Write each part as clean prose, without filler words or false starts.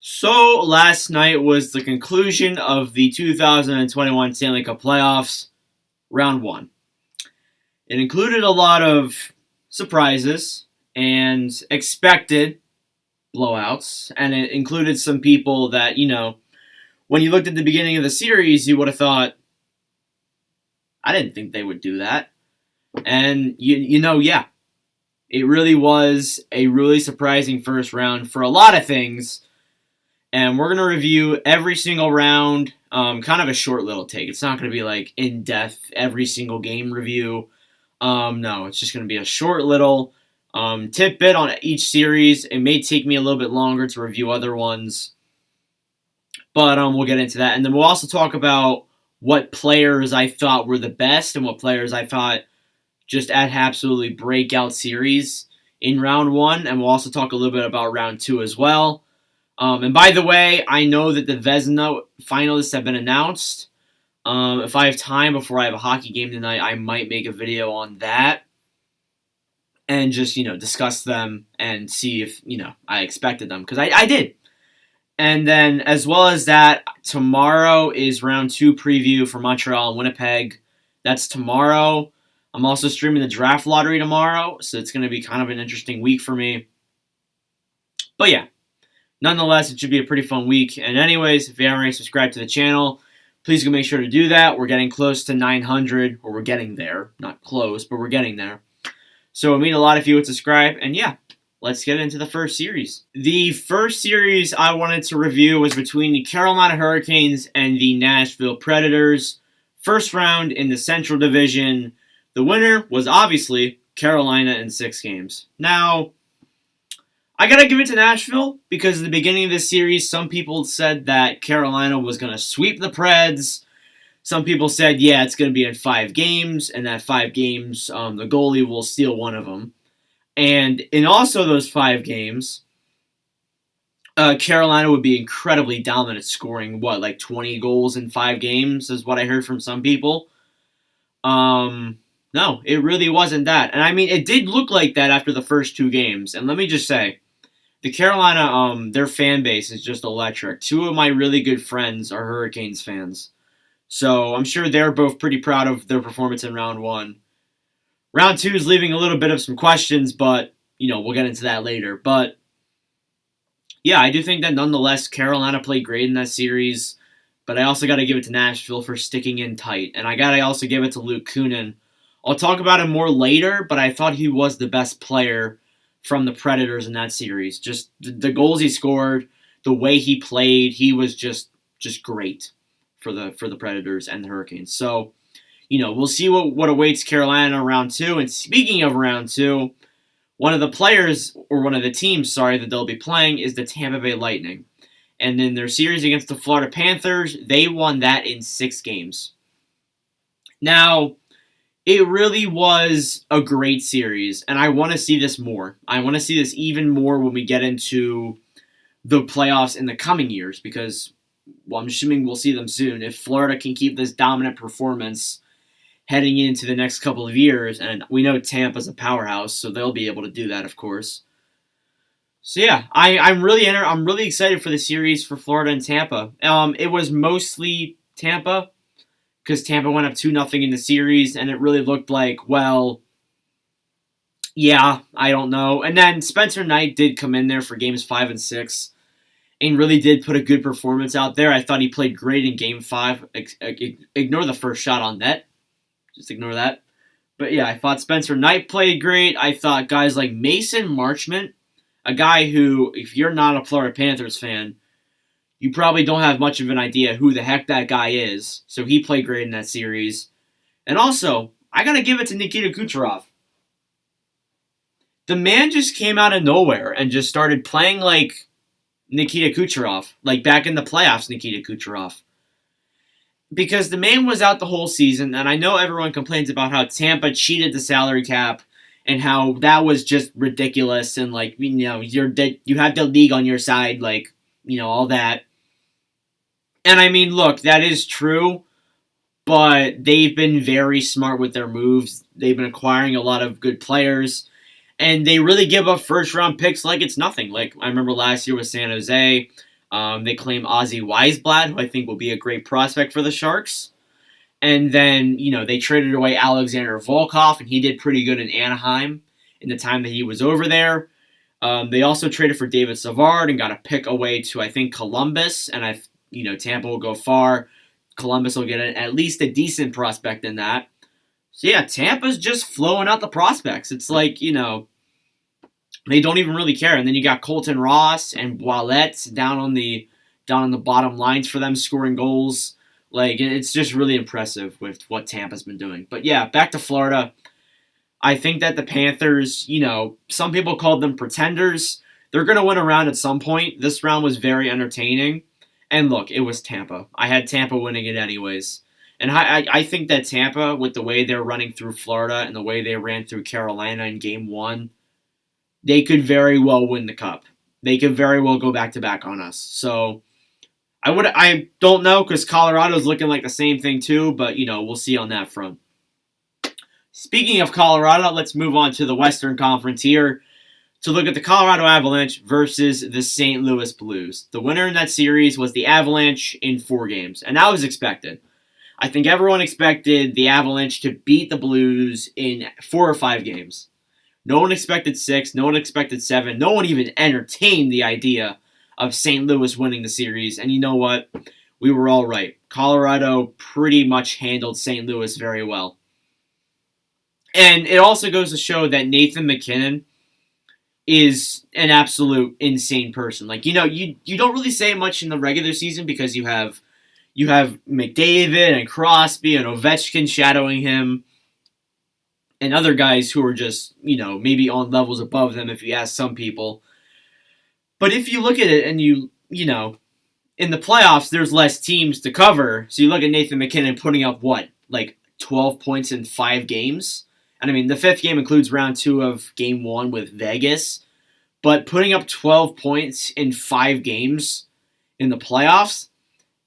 So last night was the conclusion of the 2021 Stanley Cup playoffs, round one. It included a lot of surprises and expected blowouts, and it included some people that, when you looked at the beginning of the series, you would have thought, I didn't think they would do that. And, yeah, it really was a really surprising first round for a lot of things. And we're going to review every single round, kind of a short little take. It's not going to be like in-depth, every single game review. No, it's just going to be a short little tidbit on each series. It may take me a little bit longer to review other ones, but we'll get into that. And then we'll also talk about what players I thought were the best and what players I thought just had absolutely breakout series in round one. And we'll also talk a little bit about round two as well. And by the way, I know that the Vezina finalists have been announced. If I have time before I have a hockey game tonight, I might make a video on that and just, discuss them and see if, I expected them. Because I did. And then, as well as that, tomorrow is round two preview for Montreal and Winnipeg. That's tomorrow. I'm also streaming the draft lottery tomorrow, so it's going to be kind of an interesting week for me. But yeah. Nonetheless, it should be a pretty fun week. And anyways, if you haven't already subscribed to the channel, please go make sure to do that. We're getting close to 900, or we're getting there. Not close, but we're getting there. So it would mean a lot if you would subscribe. And yeah, let's get into the first series. The first series I wanted to review was between the Carolina Hurricanes and the Nashville Predators. First round in the Central Division. The winner was obviously Carolina in 6 games. Now, I gotta give it to Nashville because at the beginning of this series, some people said that Carolina was gonna sweep the Preds. Some people said, yeah, it's gonna be in 5 games, and that 5 games, the goalie will steal one of them. And in also those 5 games, Carolina would be incredibly dominant, scoring, 20 goals in 5 games, is what I heard from some people. No, it really wasn't that. And I mean, it did look like that after the first 2 games. And let me just say, the Carolina, their fan base is just electric. 2 of my really good friends are Hurricanes fans. So I'm sure they're both pretty proud of their performance in round 1. Round 2 is leaving a little bit of some questions, but, we'll get into that later. But, yeah, I do think that nonetheless, Carolina played great in that series. But I also got to give it to Nashville for sticking in tight. And I got to also give it to Luke Kunin. I'll talk about him more later, but I thought he was the best player from the Predators in that series. Just the goals he scored, the way he played, he was just great for the Predators and the Hurricanes. So, we'll see what awaits Carolina in round 2. And speaking of round 2, one of the teams, that they'll be playing is the Tampa Bay Lightning. And in their series against the Florida Panthers, they won that in 6 games. Now, it really was a great series, and I want to see this more. I want to see this even more when we get into the playoffs in the coming years, because, I'm assuming we'll see them soon. If Florida can keep this dominant performance heading into the next couple of years, and we know Tampa's a powerhouse, so they'll be able to do that, of course. So yeah, I'm really excited for the series for Florida and Tampa. It was mostly Tampa, because Tampa went up 2-0 in the series, and it really looked like, yeah, I don't know. And then Spencer Knight did come in there for games 5 and 6, and really did put a good performance out there. I thought he played great in game 5. Ignore the first shot on net. Just ignore that. But yeah, I thought Spencer Knight played great. I thought guys like Mason Marchment, a guy who, if you're not a Florida Panthers fan, you probably don't have much of an idea who the heck that guy is. So he played great in that series. And also, I got to give it to Nikita Kucherov. The man just came out of nowhere and just started playing like Nikita Kucherov. Like back in the playoffs, Nikita Kucherov. Because the man was out the whole season, and I know everyone complains about how Tampa cheated the salary cap and how that was just ridiculous and, you have the league on your side, all that. And I mean, look, that is true, but they've been very smart with their moves. They've been acquiring a lot of good players, and they really give up first-round picks like it's nothing. Like, I remember last year with San Jose, They claim Ozzy Weisblad, who I think will be a great prospect for the Sharks. And then, they traded away Alexander Volkov, and he did pretty good in Anaheim in the time that he was over there. They also traded for David Savard and got a pick away to, I think, Columbus. And Tampa will go far. Columbus will get at least a decent prospect in that. So yeah, Tampa's just flowing out the prospects. It's like, they don't even really care. And then you got Colton Ross and Boilette down on the bottom lines for them scoring goals. Like, it's just really impressive with what Tampa's been doing. But yeah, back to Florida. I think that the Panthers, some people called them pretenders. They're going to win a round at some point. This round was very entertaining. And look, it was Tampa. I had Tampa winning it anyways. And I think that Tampa, with the way they're running through Florida and the way they ran through Carolina in Game 1, they could very well win the Cup. They could very well go back-to-back on us. So I don't know because Colorado's looking like the same thing too, but, we'll see on that front. Speaking of Colorado, let's move on to the Western Conference here to look at the Colorado Avalanche versus the St. Louis Blues. The winner in that series was the Avalanche in 4 games, and that was expected. I think everyone expected the Avalanche to beat the Blues in 4 or 5 games. No one expected 6, no one expected 7, no one even entertained the idea of St. Louis winning the series, and you know what? We were all right. Colorado pretty much handled St. Louis very well. And it also goes to show that Nathan MacKinnon is an absolute insane person. Like, you don't really say much in the regular season because you have McDavid and Crosby and Ovechkin shadowing him and other guys who are just, maybe on levels above them if you ask some people. But if you look at it and in the playoffs, there's less teams to cover. So you look at Nathan MacKinnon putting up, 12 points in 5 games? And I mean, the 5th game includes round 2 of Game 1 with Vegas. But putting up 12 points in 5 games in the playoffs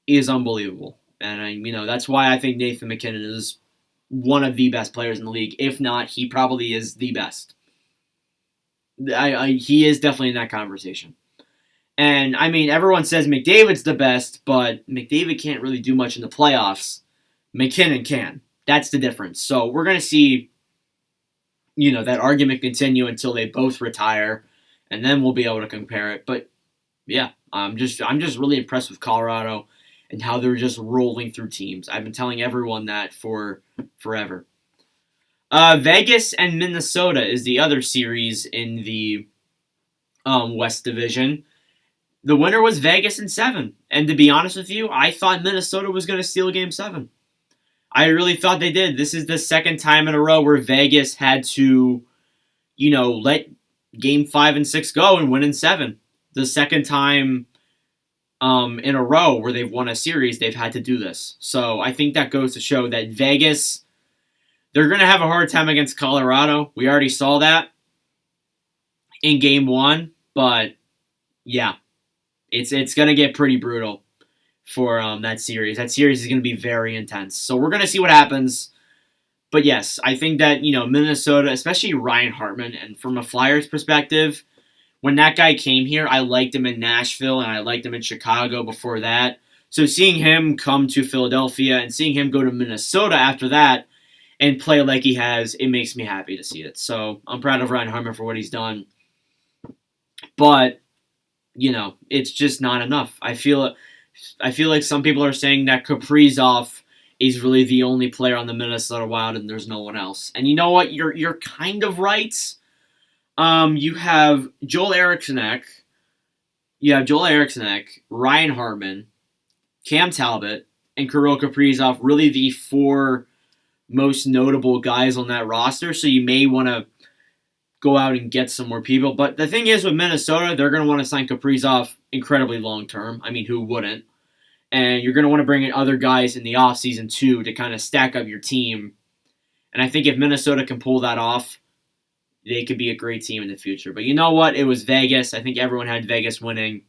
is unbelievable. And, that's why I think Nathan MacKinnon is one of the best players in the league. If not, he probably is the best. He is definitely in that conversation. And, everyone says McDavid's the best, but McDavid can't really do much in the playoffs. MacKinnon can. That's the difference. So we're going to see, that argument continue until they both retire, and then we'll be able to compare it. But, yeah, I'm just really impressed with Colorado and how they're just rolling through teams. I've been telling everyone that for forever. Vegas and Minnesota is the other series in the West Division. The winner was Vegas in 7. And to be honest with you, I thought Minnesota was going to steal Game 7. I really thought they did. This is the second time in a row where Vegas had to, let Game 5 and 6 go and win in 7. The second time in a row where they've won a series, they've had to do this. So I think that goes to show that Vegas, they're going to have a hard time against Colorado. We already saw that in Game 1. But, yeah, it's going to get pretty brutal for that series. That series is going to be very intense. So we're going to see what happens. But yes, I think that, Minnesota, especially Ryan Hartman, and from a Flyers perspective, when that guy came here, I liked him in Nashville and I liked him in Chicago before that. So seeing him come to Philadelphia and seeing him go to Minnesota after that and play like he has, it makes me happy to see it. So I'm proud of Ryan Hartman for what he's done. But, it's just not enough. I feel like some people are saying that Kaprizov is really the only player on the Minnesota Wild and there's no one else. And you know what? You're kind of right. You have Joel Eriksson, Ryan Hartman, Cam Talbot, and Kirill Kaprizov, really the 4 most notable guys on that roster. So you may want to go out and get some more people. But the thing is with Minnesota, they're going to want to sign Kaprizov incredibly long term. I mean, who wouldn't? And you're going to want to bring in other guys in the offseason too to kind of stack up your team. And I think if Minnesota can pull that off, they could be a great team in the future. But you know what? It was Vegas. I think everyone had Vegas winning.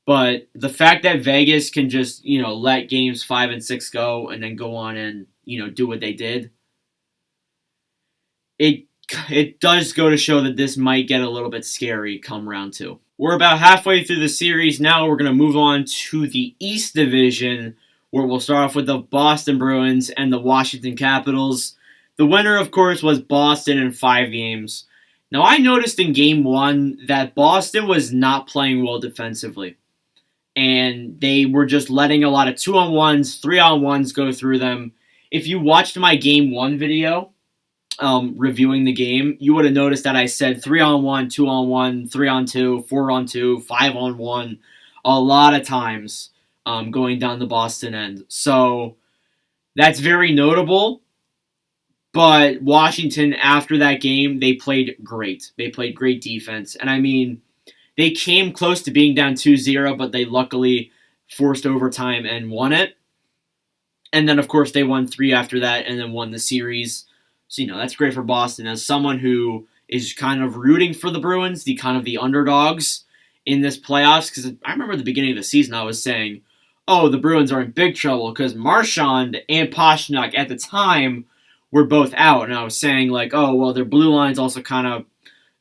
But the fact that Vegas can just, let games 5 and 6 go and then go on and, do what they did, it does go to show that this might get a little bit scary come round 2. We're about halfway through the series now. We're going to move on to the East Division, where we'll start off with the Boston Bruins and the Washington Capitals. The winner, of course, was Boston in 5 games. Now, I noticed in Game 1 that Boston was not playing well defensively. And they were just letting a lot of 2-on-1s, 3-on-1s go through them. If you watched my Game 1 video, reviewing the game, you would have noticed that I said 3-on-1, 2-on-1, 3-on-2, 4-on-2, 5-on-1 a lot of times going down the Boston end. So that's very notable. But Washington, after that game, they played great. They played great defense. And I mean, they came close to being down 2-0, but they luckily forced overtime and won it. And then, of course, they won 3 after that and then won the series. So, that's great for Boston. As someone who is kind of rooting for the Bruins, the underdogs in this playoffs, because I remember at the beginning of the season I was saying, oh, the Bruins are in big trouble because Marchand and Pastrnak at the time were both out. And I was saying, like, oh, well, their blue line's also kind of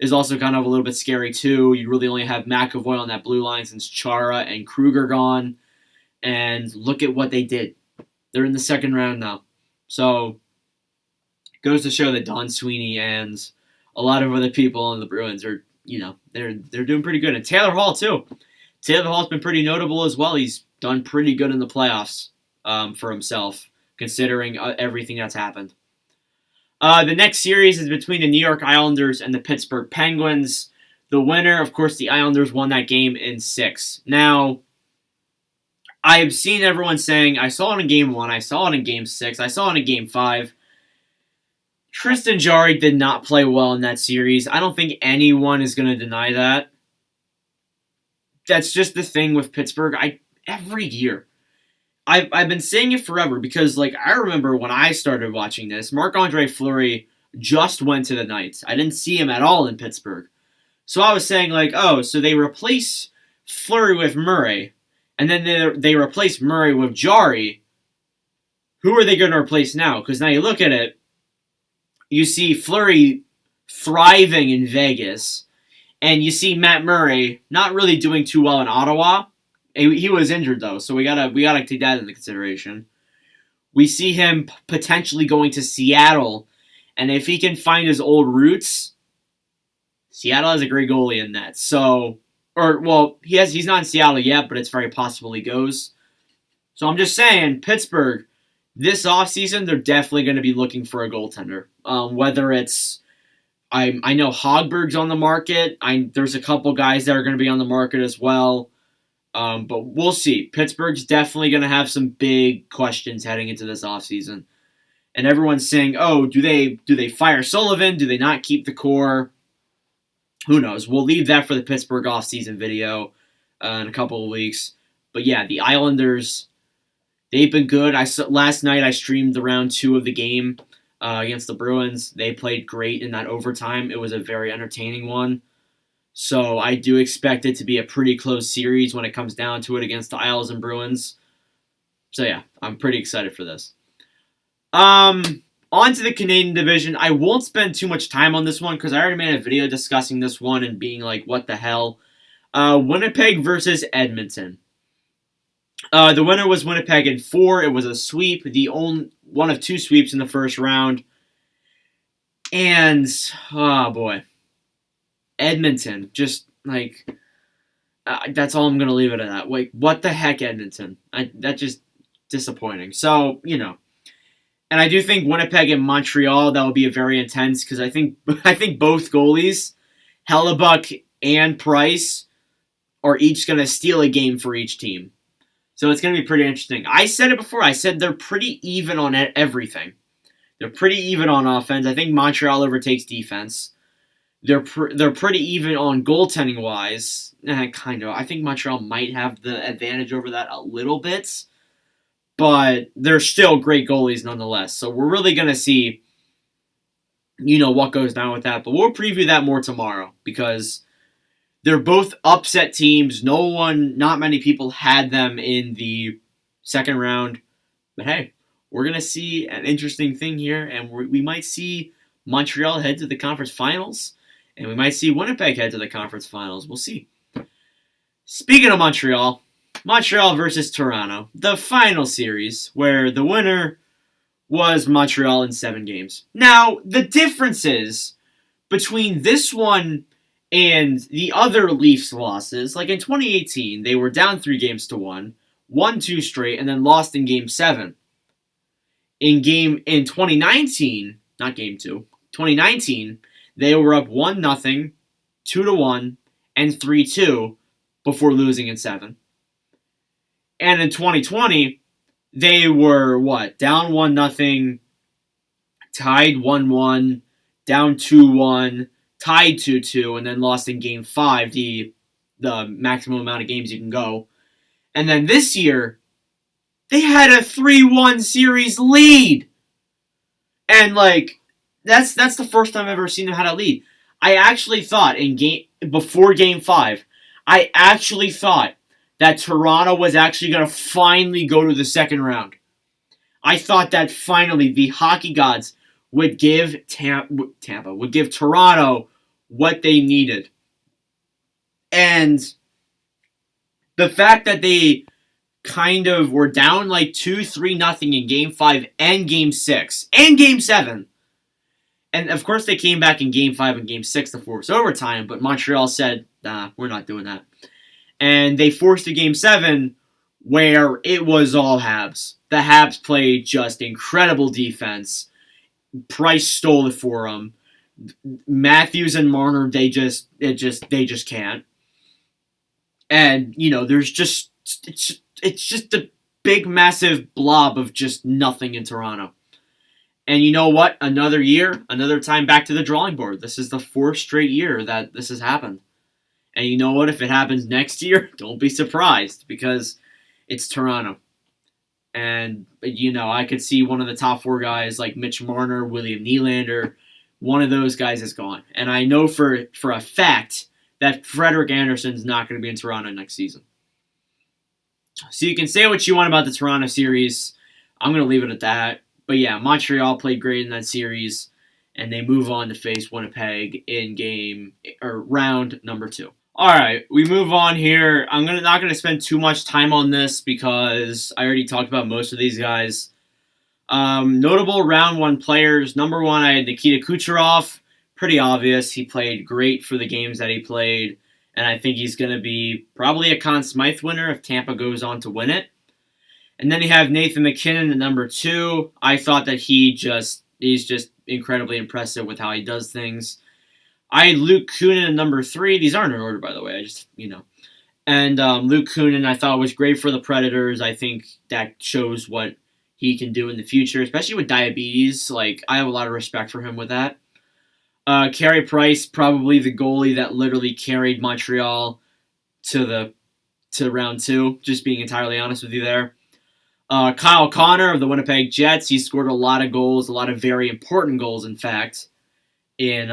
a little bit scary too. You really only have McAvoy on that blue line since Chara and Kruger gone. And look at what they did. They're in the second round now. So goes to show that Don Sweeney and a lot of other people on the Bruins are, they're doing pretty good. And Taylor Hall too. Taylor Hall's been pretty notable as well. He's done pretty good in the playoffs for himself, considering everything that's happened. The next series is between the New York Islanders and the Pittsburgh Penguins. The winner, of course, the Islanders won that game in 6. Now, I've seen everyone saying, I saw it in Game 1, I saw it in Game 6, I saw it in Game 5. Tristan Jarry did not play well in that series. I don't think anyone is going to deny that. That's just the thing with Pittsburgh. Every year. I've been saying it forever because, I remember when I started watching this, Marc-Andre Fleury just went to the Knights. I didn't see him at all in Pittsburgh. So I was saying, so they replace Fleury with Murray, and then they replace Murray with Jarry. Who are they going to replace now? Because now you look at it, you see Fleury thriving in Vegas, and you see Matt Murray not really doing too well in Ottawa. He was injured though, so we gotta take that into consideration. We see him potentially going to Seattle, and if he can find his old roots, Seattle has a great goalie in that. He's not in Seattle yet, but it's very possible he goes. So I'm just saying, Pittsburgh, this offseason, they're definitely going to be looking for a goaltender. Whether it's, I know Hogberg's on the market. There's a couple guys that are going to be on the market as well. But we'll see. Pittsburgh's definitely going to have some big questions heading into this offseason. And everyone's saying, oh, do they fire Sullivan? Do they not keep the core? Who knows? We'll leave that for the Pittsburgh offseason video in a couple of weeks. But yeah, the Islanders, they've been good. Last night I streamed the round 2 of the game against the Bruins. They played great in that overtime. It was a very entertaining one. So I do expect it to be a pretty close series when it comes down to it against the Isles and Bruins. So yeah, I'm pretty excited for this. On to the Canadian division. I won't spend too much time on this one because I already made a video discussing this one and being like, what the hell? Winnipeg versus Edmonton. The winner was Winnipeg in 4. It was a sweep, the only one of 2 sweeps in the first round. And, oh boy. Edmonton, just that's all I'm going to leave it at that. What the heck, Edmonton? That's just disappointing. So, and I do think Winnipeg and Montreal, that will be a very intense, because I think both goalies, Hellebuck and Price, are each going to steal a game for each team. So it's going to be pretty interesting. I said it before. I said they're pretty even on everything. They're pretty even on offense. I think Montreal overtakes defense. They're pretty even on goaltending wise. Kind of. I think Montreal might have the advantage over that a little bit, but they're still great goalies nonetheless. So we're really gonna see, what goes down with that. But we'll preview that more tomorrow because they're both upset teams. Not many people had them in the second round. But hey, we're gonna see an interesting thing here, and we might see Montreal head to the conference finals. And we might see Winnipeg head to the conference finals. We'll see. Speaking of Montreal, Montreal versus Toronto, the final series where the winner was Montreal in 7 games. Now, the differences between this one and the other Leafs losses, like in 2018, they were down 3 games to 1, won 2 straight, and then lost in game 7. In 2019, not game 2, 2019, they were up 1-0, 2-1, and 3-2 before losing in 7. And in 2020, they were down 1-0, tied 1-1, down 2-1, tied 2-2, and then lost in game 5, the maximum amount of games you can go. And then this year, they had a 3-1 series lead. And that's the first time I've ever seen them had a lead. I actually thought before game 5, I actually thought that Toronto was actually going to finally go to the second round. I thought that finally the hockey gods would give would give Toronto what they needed. And the fact that they kind of were down 2-3-0 in game 5 and game 6 and game 7. And of course they came back in game 5 and game 6 to force overtime, but Montreal said, nah, we're not doing that. And they forced a game 7 where it was all Habs. The Habs played just incredible defense. Price stole it for them. Matthews and Marner, they just can't. And there's just it's just a big massive blob of just nothing in Toronto. And you know what? Another year, another time back to the drawing board. This is the 4th straight year that this has happened. And you know what? If it happens next year, don't be surprised because it's Toronto. And, I could see one of the top 4 guys like Mitch Marner, William Nylander, one of those guys is gone. And I know for a fact that Frederik Andersen's not going to be in Toronto next season. So you can say what you want about the Toronto series. I'm going to leave it at that. But yeah, Montreal played great in that series, and they move on to face Winnipeg in round number 2. All right, we move on here. I'm not going to spend too much time on this because I already talked about most of these guys. Notable round 1 players. Number 1, I had Nikita Kucherov. Pretty obvious. He played great for the games that he played, and I think he's going to be probably a Conn Smythe winner if Tampa goes on to win it. And then you have Nathan MacKinnon at number 2. I thought that he's just incredibly impressive with how he does things. I had Luke Kunin at number 3. These aren't in order, by the way. And Luke Kunin, I thought was great for the Predators. I think that shows what he can do in the future, especially with diabetes. I have a lot of respect for him with that. Carey Price, probably the goalie that literally carried Montreal to round 2. Just being entirely honest with you there. Kyle Connor of the Winnipeg Jets. He scored a lot of goals, a lot of very important goals, in fact. In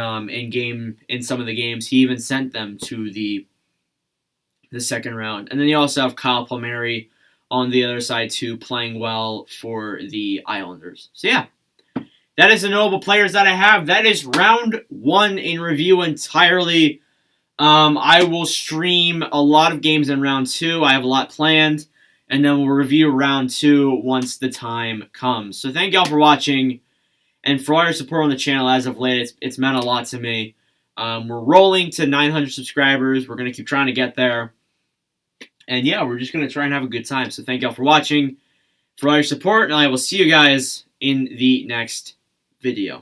some of the games, he even sent them to the second round. And then you also have Kyle Palmieri on the other side too, playing well for the Islanders. So yeah, that is the notable players that I have. That is round 1 in review entirely. I will stream a lot of games in round 2. I have a lot planned, and then we'll review round 2 once the time comes. So thank y'all for watching. And for all your support on the channel as of late, it's meant a lot to me. We're rolling to 900 subscribers. We're going to keep trying to get there. And yeah, we're just going to try and have a good time. So thank y'all for watching, for all your support, and I will see you guys in the next video.